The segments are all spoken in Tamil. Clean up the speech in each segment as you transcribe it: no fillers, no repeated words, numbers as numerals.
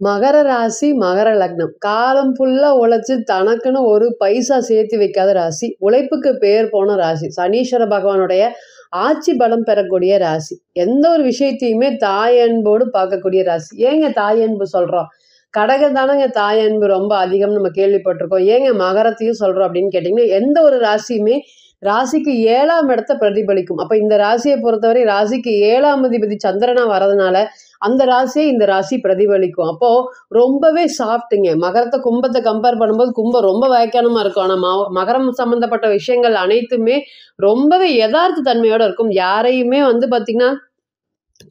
மகர ராசி, மகர லக்னம். காலம் ஃபுல்லா உழைச்சு தனக்குன்னு ஒரு பைசா சேர்த்து வைக்காத ராசி. உழைப்புக்கு பேர் போன ராசி. சனீஸ்வர பகவானுடைய ஆட்சி பலம் பெறக்கூடிய ராசி. எந்த ஒரு விஷயத்தையுமே தாய் அன்போடு பார்க்கக்கூடிய ராசி. ஏங்க தாய் அன்பு சொல்றோம்? கடகம் தானங்க தாய் அன்பு ரொம்ப அதிகம்னு நம்ம கேள்விப்பட்டிருக்கோம். ஏங்க மகரத்தையும் சொல்றோம் அப்படின்னு கேட்டிங்கன்னா, எந்த ஒரு ராசியுமே ராசிக்கு 7ஆம் இடத்த பிரதிபலிக்கும். அப்ப இந்த ராசியை பொறுத்தவரை ராசிக்கு 7ஆம் அதிபதி சந்திரனா வரதுனால அந்த ராசியை இந்த ராசி பிரதிபலிக்கும். அப்போ ரொம்பவே சாஃப்ட்டுங்க. மகரத்தை கும்பத்தை கம்பேர் பண்ணும்போது கும்பம் ரொம்ப வேக்கானமா இருக்கும். ஆனா மகரம் சம்பந்தப்பட்ட விஷயங்கள் அனைத்துமே ரொம்பவே யதார்த்த தன்மையோட இருக்கும். யாரையுமே வந்து பாத்தீங்கன்னா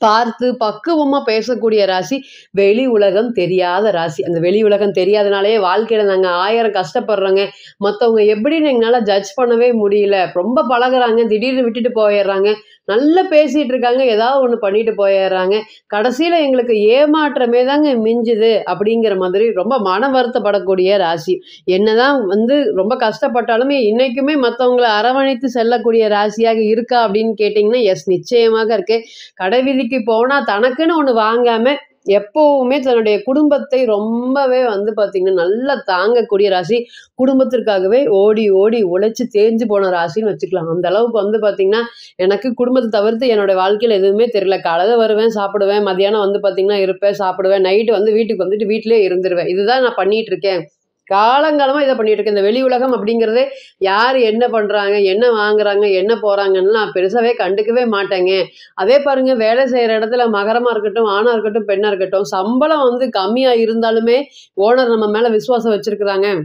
பார்த்து பக்குவமா பேசக்கூடிய ராசி. வெளி உலகம் தெரியாத ராசி. அந்த வெளி உலகம் தெரியாதனாலேயே வாழ்க்கையில நாங்க 1000 கஷ்டப்படுறோங்க. மத்தவங்க எப்படின்னு எங்களால ஜட்ஜ் பண்ணவே முடியல. ரொம்ப பழகுறாங்க, திடீர்னு விட்டுட்டு போயிடுறாங்க. நல்லா பேசிட்டு இருக்காங்க, ஏதாவது ஒண்ணு பண்ணிட்டு போயிடுறாங்க. கடைசியில எங்களுக்கு ஏமாற்றமே தாங்க மிஞ்சுது அப்படிங்கிற மாதிரி ரொம்ப மன வருத்தப்படக்கூடிய ராசி. என்னதான் வந்து ரொம்ப கஷ்டப்பட்டாலுமே இன்னைக்குமே மத்தவங்கள அரவணைத்து செல்லக்கூடிய ராசியாக இருக்கா அப்படின்னு கேட்டிங்கன்னா, எஸ் நிச்சயமாக இருக்கு. கடைவீதிக்கு போனா தனக்குன்னு ஒண்ணு வாங்காம எப்பவுமே தன்னுடைய குடும்பத்தை ரொம்பவே வந்து பாத்தீங்கன்னா நல்லா தாங்கக்கூடிய ராசி. குடும்பத்திற்காகவே ஓடி ஓடி உழைச்சு தேஞ்சு போன ராசின்னு வச்சுக்கலாம். அந்த அளவுக்கு வந்து பாத்தீங்கன்னா எனக்கு குடும்பத்தை தவிர்த்து என்னோட வாழ்க்கையில எதுவுமே தெரியல. காலையில வருவேன், சாப்பிடுவேன், மதியானம் வந்து பாத்தீங்கன்னா இருப்பேன், சாப்பிடுவேன், நைட்டு வந்து வீட்டுக்கு வந்துட்டு வீட்டிலேயே இருந்துருவேன். இதுதான் நான் பண்ணிட்டு இருக்கேன். காலங்காலமா இதை பண்ணிட்டு இருக்கேன். இந்த வெளி உலகம் அப்படிங்கிறதே யார் என்ன பண்றாங்க, என்ன வாங்குறாங்க, என்ன போறாங்கன்னு நான் பெருசாவே கண்டுக்கவே மாட்டேங்க. அதே பாருங்க, வேலை செய்யற இடத்துல மகரமா இருக்கட்டும், ஆணா இருக்கட்டும், பெண்ணா இருக்கட்டும், சம்பளம் வந்து கம்மியா இருந்தாலுமே ஓனர் நம்ம மேல விசுவாசம் வச்சிருக்கிறாங்க.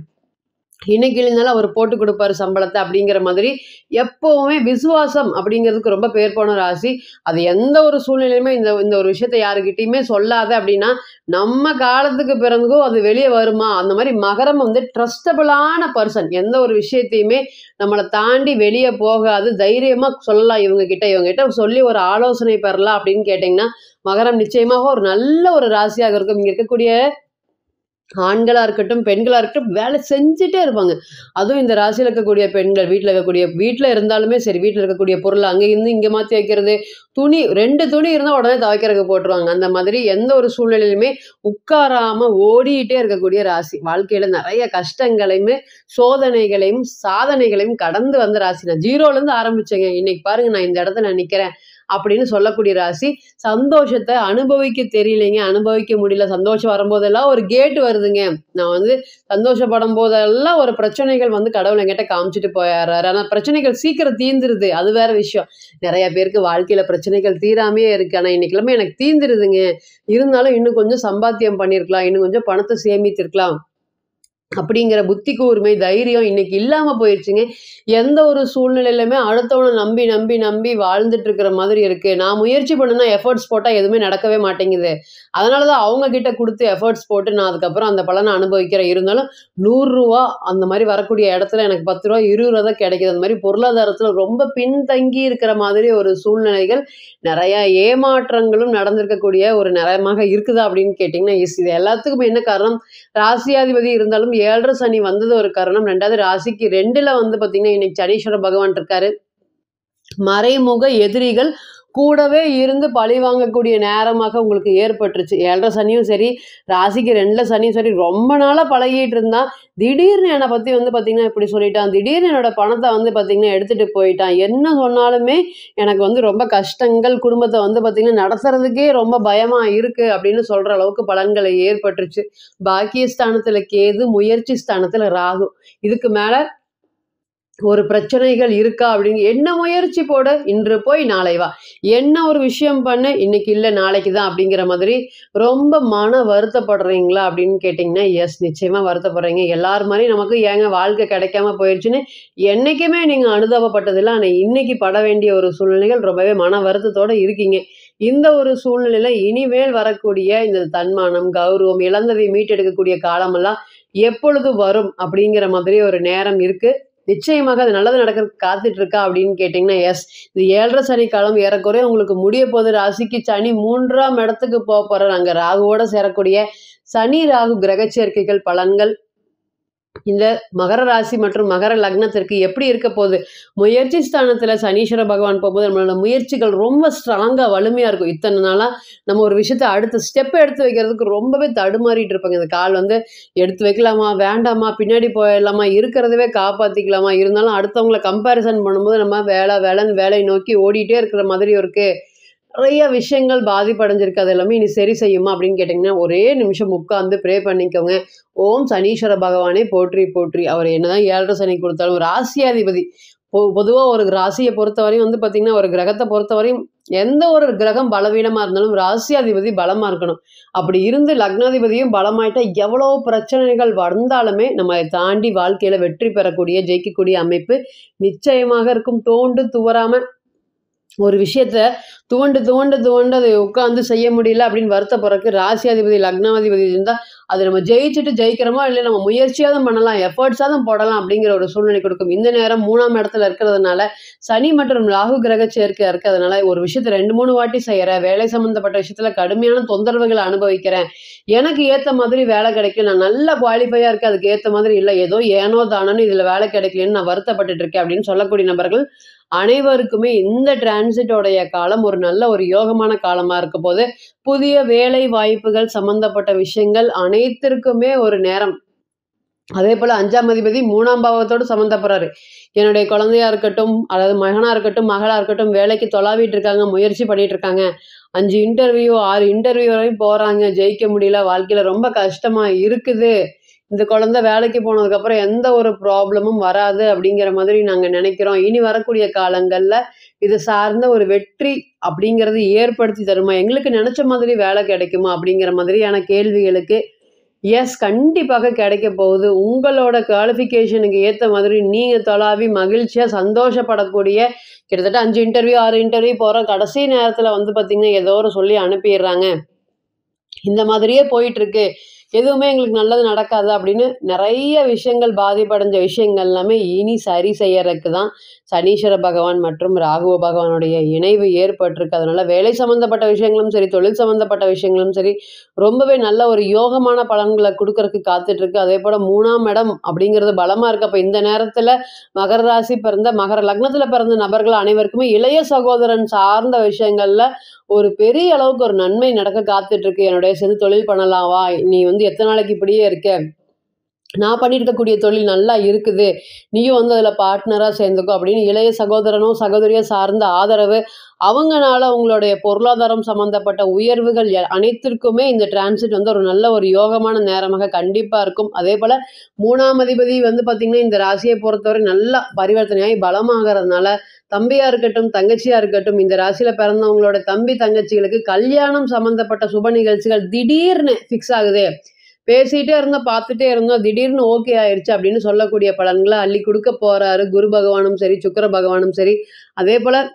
இன்னைக்கு இருந்தாலும் அவர் போட்டு கொடுப்பாரு சம்பளத்தை அப்படிங்கிற மாதிரி எப்பவுமே விசுவாசம் அப்படிங்கிறதுக்கு ரொம்ப பேர் போன ராசி. அது எந்த ஒரு சூழ்நிலையுமே இந்த இந்த ஒரு விஷயத்த யாருக்கிட்டையுமே சொல்லாத அப்படின்னா நம்ம காலத்துக்கு பிறகும் அது வெளியே வருமா? அந்த மாதிரி மகரம் வந்து ட்ரஸ்டபிளான பர்சன். எந்த ஒரு விஷயத்தையுமே நம்மளை தாண்டி வெளியே போகாது. தைரியமா சொல்லலாம் இவங்க கிட்ட சொல்லி ஒரு ஆலோசனை பெறலாம் அப்படின்னு கேட்டிங்கன்னா மகரம் நிச்சயமாக ஒரு நல்ல ஒரு ராசியாக இருக்கும். இங்க இருக்கக்கூடிய ஆண்களா இருக்கட்டும், பெண்களா இருக்கட்டும் வேலை செஞ்சுட்டே இருப்பாங்க. அதுவும் இந்த ராசியில இருக்கக்கூடிய பெண்கள் வீட்ல இருந்தாலுமே சரி, வீட்ல இருக்கக்கூடிய பொருள அங்க இருந்து இங்க மாத்தி வைக்கிறது, துணி 2 துணி இருந்தா உடனே துவைக்கிறதுக்கு போட்டுருவாங்க. அந்த மாதிரி எந்த ஒரு சூழ்நிலையிலுமே உட்காராம ஓடிட்டே இருக்கக்கூடிய ராசி. வாழ்க்கையில நிறைய கஷ்டங்களையுமே, சோதனைகளையும், சாதனைகளையும் கடந்து வந்த ராசி. நான் 0லேருந்து ஆரம்பிச்சேங்க. இன்னைக்கு பாருங்க நான் இந்த இடத்துல நிக்கிறேன் அப்படின்னு சொல்லக்கூடிய ராசி. சந்தோஷத்தை அனுபவிக்க தெரியலைங்க, அனுபவிக்க முடியல. சந்தோஷம் வரும்போதெல்லாம் ஒரு கேட் வருதுங்க. நான் வந்து சந்தோஷப்படும் போதெல்லாம் ஒரு பிரச்சனைகள் வந்து கடவுள் என்கிட்ட காமிச்சிட்டு போயிடுறாரு. ஆனா பிரச்சனைகள் சீக்கிரம் தீந்துருது, அது வேற விஷயம். நிறைய பேருக்கு வாழ்க்கையில பிரச்சனைகள் தீராமையே இருக்கு. ஆனா இன்னைக்குலாமே எனக்கு தீந்துருதுங்க. இருந்தாலும் இன்னும் கொஞ்சம் சம்பாத்தியம் பண்ணியிருக்கலாம், இன்னும் கொஞ்சம் பணத்தை சேமித்திருக்கலாம் அப்படிங்கிற புத்தி கூர்மை, தைரியம் இன்னைக்கு இல்லாம போயிருச்சுங்க. எந்த ஒரு சூழ்நிலையிலுமே அடுத்தவன நம்பி, நம்பி, நம்பி வாழ்ந்துட்டு இருக்கிற மாதிரி இருக்கு. நான் முயற்சி பண்ணுனா, எஃபர்ட்ஸ் போட்டா எதுவுமே நடக்கவே மாட்டேங்குது. அதனால தான் அவங்க கிட்ட குடுத்து எஃபர்ட்ஸ் போட்டு நான் அதுக்கப்புறம் அந்த பலன அனுபவிக்கிறேன். இருந்தாலும் ரூ. 100 அந்த மாரி வரக்கூடிய இடத்துல எனக்கு ரூ. 10 ரூ. 20 தான் கிடைக்குது. அந்த மாரி பொருளாதாரத்துல ரொம்ப பின்தங்கி இருக்கிற மாதிரி ஒரு சூழ்நிலைகள், நெறைய ஏமாற்றங்களும் நடந்திருக்கக்கூடிய ஒரு நேரமாக இருக்குதா அப்படின்னு கேட்டீங்கன்னா, எஸ். இது எல்லாத்துக்குமே என்ன காரணம்? ராசியாதிபதி இருந்தாலும் 7 சனி வந்தது ஒரு காரணம். 2வது ராசிக்கு 2ல வந்து பாத்தீங்கன்னா இன்னைக்கு சனீஸ்வர பகவான் இருக்காரு. மறைமுக எதிரிகள் கூடவே இருந்து பழி வாங்கக்கூடிய நேரமாக உங்களுக்கு ஏற்பட்டுருச்சு. 7 சனியும் சரி, ராசிக்கு 2ல சனியும் சரி, ரொம்ப நாளா பழகிட்டு இருந்தான். திடீர்னு என்னை பத்தி வந்து பாத்தீங்கன்னா இப்படி சொல்லிட்டான். திடீர்னு என்னோட பணத்தை வந்து பாத்தீங்கன்னா எடுத்துட்டு போயிட்டான். என்ன சொன்னாலுமே எனக்கு வந்து ரொம்ப கஷ்டங்கள், குடும்பத்தை வந்து பாத்தீங்கன்னா நடத்துறதுக்கே ரொம்ப பயமா இருக்கு அப்படின்னு சொல்ற அளவுக்கு பலன்களை ஏற்பட்டுருச்சு. பாக்கியஸ்தானத்துல கேது, முயற்சி ஸ்தானத்துல ராகு. இதுக்கு மேல ஒரு பிரச்சனைகள் இருக்கா அப்படின்னு என்ன முயற்சி போடு, இன்று போய் நாளை வா. என்ன ஒரு விஷயம் பண்ணு, இன்னைக்கு இல்ல நாளைக்கு தான் அப்படிங்கிற மாதிரி ரொம்ப மன வருத்தப்படுறீங்களா அப்படின்னு கேட்டிங்கன்னா, எஸ் நிச்சயமா வருத்தப்படுறீங்க. எல்லார் மாரியும் நமக்கு ஏங்க வாழ்க்கை கிடைக்காம போயிருச்சுன்னு என்னைக்குமே நீங்க அனுதாபப்பட்டதில்ல. ஆனா இன்னைக்கு பட வேண்டிய ஒரு சூழ்நிலைகள் ரொம்பவே மன வருத்தத்தோட இருக்கீங்க. இந்த ஒரு சூழ்நிலையில இனிமேல் வரக்கூடிய இந்த தன்மானம், கௌரவம் இழந்ததை மீட்டெடுக்கக்கூடிய காலமெல்லாம் எப்பொழுது வரும் அப்படிங்கிற மாதிரி ஒரு நேரம் இருக்கு. நிச்சயமாக அது நல்லது நடக்கிறதுக்கு காத்துட்டு இருக்கா அப்படின்னு கேட்டிங்கன்னா, எஸ். இது 7 சனி காலம் ஏறக்குறைய உங்களுக்கு முடிய போகுது. ராசிக்கு சனி 3ஆம் இடத்துக்கு போறாரு. அங்க ராகுவோட சேரக்கூடிய சனி, ராகு கிரக சேர்க்கைகள் பலன்கள் இந்த மகர ராசி மற்றும் மகர லக்னத்திற்கு எப்படி இருக்க போகுது? முயற்சி ஸ்தானத்துல சனீஸ்வர பகவான் போகும்போது நம்மளோட முயற்சிகள் ரொம்ப ஸ்ட்ராங்கா வலிமையா இருக்கும். இத்தனை நாளா நம்ம ஒரு விஷயத்த அடுத்த ஸ்டெப் எடுத்து வைக்கிறதுக்கு ரொம்பவே தடுமாறிட்டு இருப்பாங்க. இந்த கால் வந்து எடுத்து வைக்கலாமா? வேண்டாமா? பின்னாடி போயிடலாமா? இருக்கிறதவே காப்பாத்திக்கலாமா? இருந்தாலும் அடுத்தவங்கள கம்பேரிசன் பண்ணும்போது நம்ம வேலைன்னு வேலையை நோக்கி ஓடிட்டே இருக்கிற மாதிரி இருக்கு. நிறைய விஷயங்கள் பாதிப்படைஞ்சிருக்கு. அது எல்லாமே இனி சரி செய்யுமா அப்படின்னு கேட்டிங்கன்னா, ஒரே நிமிஷம் உட்கார்ந்து ப்ரே பண்ணிக்கோங்க. ஓம் சனீஸ்வர பகவானே போற்றி போற்றி. அவர் என்னதான் 7 சனி கொடுத்தாலும் ராசியாதிபதி. பொதுவா ஒரு ராசியை பொறுத்தவரையும் வந்து பார்த்தீங்கன்னா, ஒரு கிரகத்தை பொறுத்தவரையும் எந்த ஒரு கிரகம் பலவீனமா இருந்தாலும் ராசியாதிபதி பலமா இருக்கணும். அப்படி இருந்து லக்னாதிபதியும் பலமாயிட்டா எவ்வளோ பிரச்சனைகள் வந்தாலுமே நம்ம அதை தாண்டி வாழ்க்கையில வெற்றி பெறக்கூடிய, ஜெயிக்கக்கூடிய அமைப்பு நிச்சயமாக இருக்கும். தோண்டு துவராம ஒரு விஷயத்த துவண்டு அதை உட்காந்து செய்ய முடியல அப்படின்னு வருத்தப்படுறதுக்கு ராசியாதிபதி லக்னாதிபதி இருந்தா அதை நம்ம ஜெயிக்கிறோமோ இல்லை நம்ம முயற்சியாவது பண்ணலாம், எஃபர்ட்ஸாவது போடலாம் அப்படிங்கிற ஒரு சூழ்நிலை கொடுக்கும். இந்த நேரம் 3ஆம் இடத்துல இருக்கிறதுனால சனி மற்றும் ராகு கிரக சேர்க்கை இருக்கிறதுனால ஒரு விஷயத்த 2-3 வாட்டி செய்யறேன், வேலை சம்பந்தப்பட்ட விஷயத்துல கடுமையான தொந்தரவுகளை அனுபவிக்கிறேன், எனக்கு ஏத்த மாதிரி வேலை கிடைக்கல, நான் நல்ல குவாலிஃபையா இருக்கேன், அதுக்கு ஏத்த மாதிரி இல்லை, ஏதோ ஏனோ தானோன்னு இதுல வேலை கிடைக்கலன்னு நான் வருத்தப்பட்டுட்டு இருக்கேன் அப்படின்னு சொல்லக்கூடிய நபர்கள் அனைவருக்குமே இந்த டிரான்சிட்டோடைய காலம் ஒரு நல்ல ஒரு யோகமான காலமா இருக்க போது. புதிய வேலை வாய்ப்புகள் சம்பந்தப்பட்ட விஷயங்கள் அனைத்திற்குமே ஒரு நேரம். அதே போல 5ஆம் அதிபதி 3ஆம் பாவத்தோடு சம்மந்தப்படுறாரு. என்னுடைய குழந்தையா இருக்கட்டும், அதாவது மகனா இருக்கட்டும், மகளா இருக்கட்டும், வேலைக்கு தொலாவிட்டு இருக்காங்க, முயற்சி பண்ணிட்டு இருக்காங்க. 5 இன்டர்வியூ 6 இன்டர்வியூ வரையும் போறாங்க, ஜெயிக்க முடியல, வாழ்க்கையில ரொம்ப கஷ்டமா இருக்குது. இந்த குழந்தை வேலைக்கு போனதுக்கப்புறம் எந்த ஒரு ப்ராப்ளமும் வராது அப்படிங்கிற மாதிரி நாங்க நினைக்கிறோம். இனி வரக்கூடிய காலங்கள்ல இது சார்ந்த ஒரு வெற்றி அப்படிங்கிறது ஏற்படுத்தி தருமா? எங்களுக்கு நினைச்ச மாதிரி வேலை கிடைக்குமா? அப்படிங்கிற மாதிரியான கேள்விகளுக்கு எஸ், கண்டிப்பாக கிடைக்க போகுது. உங்களோட குவாலிஃபிகேஷனுக்கு ஏத்த மாதிரி நீங்க தொலாவி மகிழ்ச்சியா சந்தோஷப்படக்கூடிய கிட்டத்தட்ட 5 இன்டர்வியூ 6 இன்டர்வியூ போற கடைசி நேரத்துல வந்து பார்த்தீங்கன்னா, ஏதோ ஒரு சொல்லி அனுப்பிடுறாங்க. இந்த மாதிரியே போயிட்டு இருக்கு. எதுவுமே எங்களுக்கு நல்லது நடக்காது அப்படின்னு நிறைய விஷயங்கள் பாதிப்படைஞ்ச விஷயங்கள் எல்லாமே இனி சரி செய்யறதுக்கு தான் சனீஸ்வர பகவான் மற்றும் ராகுவ பகவானுடைய இணைவு ஏற்பட்டிருக்கு. அதனால வேலை சம்பந்தப்பட்ட விஷயங்களும் சரி, தொழில் சம்பந்தப்பட்ட விஷயங்களும் சரி, ரொம்பவே நல்ல ஒரு யோகமான பலன்களை கொடுக்கறதுக்கு காத்துட்டு இருக்கு. அதே போல 3ஆம் இடம் அப்படிங்கிறது பலமா இருக்கு. அப்ப இந்த நேரத்துல மகர ராசி பிறந்த மகர லக்னத்துல பிறந்த நபர்கள் அனைவருக்குமே இளைய சகோதரன் சார்ந்த விஷயங்கள்ல ஒரு பெரிய அளவுக்கு ஒரு நன்மை நடக்க காத்துட்டு இருக்கு. என்னுடைய சேர்ந்து தொழில் பண்ணலாம் வா, நீ வந்து எத்தனை நாளைக்கு இப்படியே இருக்க, நான் பண்ணியிருக்கக்கூடிய தொழில் நல்லா இருக்குது, நீயும் வந்து அதில் பார்ட்னராக சேர்ந்துக்கோ அப்படின்னு இளைய சகோதரனோ சகோதரியோ சார்ந்த ஆதரவு, அவங்கனால உங்களுடைய பொருளாதாரம் சம்பந்தப்பட்ட உயர்வுகள் அனைத்திற்குமே இந்த டிரான்சிட் வந்து ஒரு நல்ல ஒரு யோகமான நேரமாக கண்டிப்பாக இருக்கும். அதே போல் 3ஆம் அதிபதி வந்து பார்த்திங்கன்னா இந்த ராசியை பொறுத்தவரை நல்லா பரிவர்த்தனையாகி பலமாகறதுனால தம்பியா இருக்கட்டும், தங்கச்சியா இருக்கட்டும், இந்த ராசியில பிறந்தவங்களோட தம்பி தங்கச்சிகளுக்கு கல்யாணம் சம்பந்தப்பட்ட சுப நிகழ்ச்சிகள் திடீர்னு ஃபிக்ஸ் ஆகுது, பேசிட்டே இருந்தோம், பார்த்துட்டே இருந்தோம், திடீர்னு ஓகே ஆயிடுச்சு அப்படின்னு சொல்லக்கூடிய பலன்களை அள்ளி கொடுக்க போறாரு குரு பகவானும் சரி, சுக்கிர பகவானும் சரி. அதே போல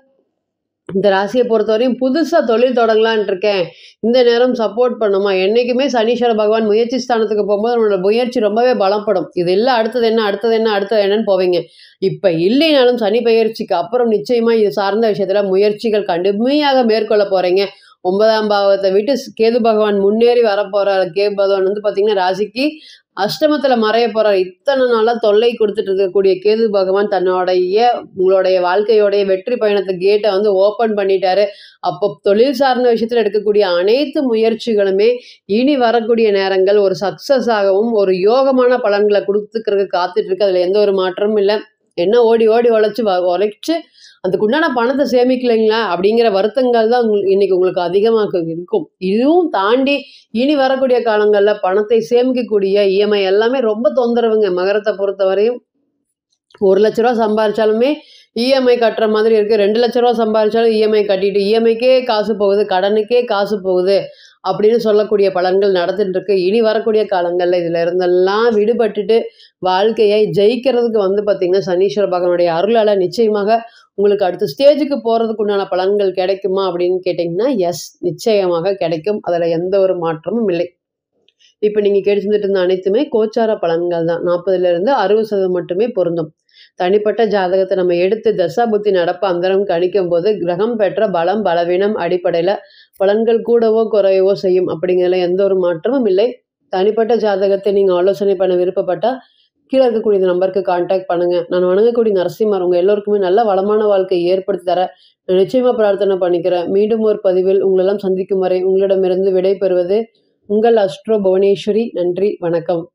இந்த ராசியை பொறுத்தவரையும் புதுசா தொழில் தொடங்கலான் இருக்கேன், இந்த நேரம் சப்போர்ட் பண்ணுமா? என்னைக்குமே சனீஸ்வர பகவான் முயற்சி ஸ்தானத்துக்கு போகும்போது நம்மளோட முயற்சி ரொம்பவே பலப்படும். இது இல்லை அடுத்தது என்னன்னு போவீங்க. இப்ப இல்லைனாலும் சனி பெயர்ச்சிக்கு அப்புறம் நிச்சயமா இது சார்ந்த விஷயத்துல முயற்சிகள் கடுமையாக மேற்கொள்ள போறீங்க. 9ஆம் பாவத்தை விட்டு கேது பகவான் முன்னேறி வரப்போறாரு. கேது பகவான் வந்து பாத்தீங்கன்னா ராசிக்கு அஷ்டமத்துல மறைய போறாரு. இத்தனை நாளா தொல்லை கொடுத்துட்டு இருக்கக்கூடிய கேது பகவான் உங்களுடைய வாழ்க்கையோடைய வெற்றி பயணத்து கேட்டை வந்து ஓபன் பண்ணிட்டாரு. அப்போ தொழில் சார்ந்த விஷயத்துல எடுக்கக்கூடிய அனைத்து முயற்சிகளுமே இனி வரக்கூடிய நேரங்கள் ஒரு சக்சஸ் ஆகவும் ஒரு யோகமான பலன்களை கொடுத்துக்கிறதுக்கு காத்துட்டு இருக்கு. அதுல எந்த ஒரு மாற்றமும் இல்லை. என்ன ஓடி ஓடி உழைச்சு அதுக்குண்டான பணத்தை சேமிக்கலைங்களா அப்படிங்கிற வருத்தங்கள் தான் இன்னைக்கு உங்களுக்கு அதிகமாக இருக்கும். இதுவும் தாண்டி இனி வரக்கூடிய காலங்களில் பணத்தை சேமிக்கக்கூடிய இஎம்ஐ எல்லாமே ரொம்ப தொந்தரவுங்க. மகரத்தை பொறுத்தவரையும் 1 லட்ச ரூபா சம்பாரிச்சாலுமே இஎம்ஐ கட்டுற மாதிரி இருக்கு. 2 லட்ச ரூபா சம்பாரிச்சாலும் இஎம்ஐ கட்டிட்டு இஎம்ஐக்கே காசு போகுது, கடனுக்கே காசு போகுது அப்படின்னு சொல்லக்கூடிய பலன்கள் நடந்துட்டு இருக்கு. இனி வரக்கூடிய காலங்களில் இதுல இருந்தெல்லாம் விடுபட்டுட்டு வாழ்க்கையை ஜெயிக்கிறதுக்கு வந்து பார்த்தீங்கன்னா சனீஸ்வர பகவானுடைய அருளால நிச்சயமாக உங்களுக்கு அடுத்த ஸ்டேஜுக்கு போறதுக்கு உண்டான பலன்கள் கிடைக்குமா அப்படின்னு கேட்டிங்கன்னா எஸ், நிச்சயமாக கிடைக்கும். அதில் எந்த ஒரு மாற்றமும் இல்லை. இப்போ நீங்கள் கேட்டுட்டு இருந்த அனைத்துமே கோச்சார பலன்கள் தான். 40% 60% மட்டுமே பொருந்தும். தனிப்பட்ட ஜாதகத்தை நம்ம எடுத்து தசா புத்தி நடப்பு அந்தரம் கணிக்கும் போது கிரகம் பெற்ற பலம் பலவீனம் அடிப்படையில் பலன்கள் கூடவோ குறையவோ செய்யும். அப்படிங்கிறதுல எந்த ஒரு மாற்றமும் இல்லை. தனிப்பட்ட ஜாதகத்தை நீங்கள் ஆலோசனை பண்ண விருப்பப்பட்டால் கீழே இருக்கக்கூடிய இந்த நம்பருக்கு கான்டாக்ட் பண்ணுங்க. நான் வணங்கக்கூடிய நரசிம்மர் உங்க எல்லோருக்குமே நல்ல வளமான வாழ்க்கையை ஏற்படுத்தி தர நான் நிச்சயமா பிரார்த்தனை பண்ணிக்கிறேன். மீண்டும் ஒரு பதிவில் உங்களெல்லாம் சந்திக்கும் வரை உங்களிடமிருந்து விடை பெறுவது உங்கள் அஸ்ட்ரோ புவனேஸ்வரி. நன்றி, வணக்கம்.